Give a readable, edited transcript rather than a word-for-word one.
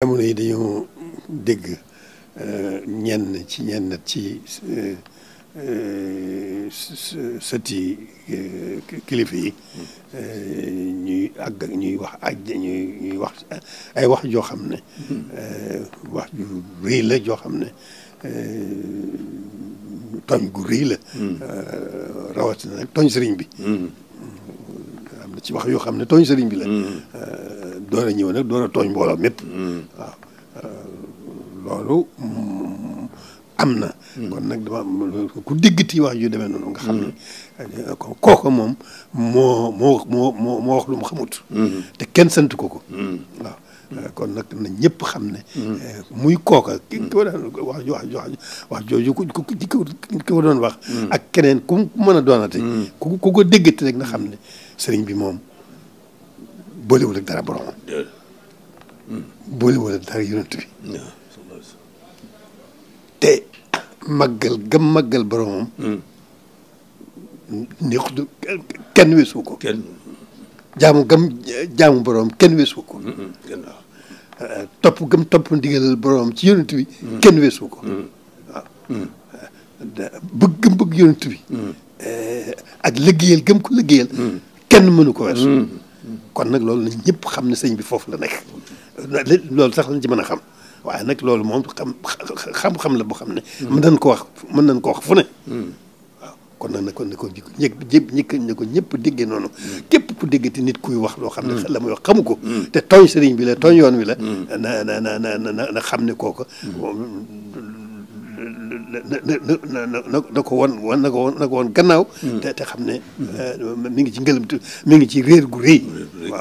jamono yi dañoo dégg ñenn ci sëti kilifa yi ñuy wax ay wax joo xam ne wax ju rëy la joo xam ne tooñ gu rëy la rawatina nag tooñ sëriñ bi am na ci wax yoo xam ne tooñ sëriñ bi la door a ñëw nag door a tooñ mbooloo mépp waaw loolu am na kon nag dama ku déggati wax ju demee noonu nga xam ne kooku moom moo wax lu mu xamut te kenn sant ko waaw kon nag na ñëpp xam ne muy kooka ki ko daan wax jooju ki ko doon wax ak keneen ku mën a doonate ku ko déggati rek na xam ne sëriñ bi moom boolewul ak dara boromam boolewul ak dara yonent bi te màggal boromam neexut kenn weesu ko jaamu boromam kenn weesu ko waaw topp ndigalal boromam ci yonent bi kenn weesu ko waaw bëgg yonent bi ak liggéeyal gëm ko liggéeyal kenn mënu ko weesu kon nag loolu na ñëpp xam ne sëñ bi foofu la nekk loolu sax lañ ci mën a xam waaye nag loolu moom xam-xam la boo xam ne mën nañ ko wax fu ne waaw kon nag ne ko ñëpp déggee noonu képp ku déggati nit kuy wax loo xam ne la muy wax xamu ko te tooñ sëriñ bi la tooñ yoon wi la na xam ne kooku na ko woon gannaaw te xam ne mi ngi ci ngëlëmtu mi ngi ci réer gu rëy waaw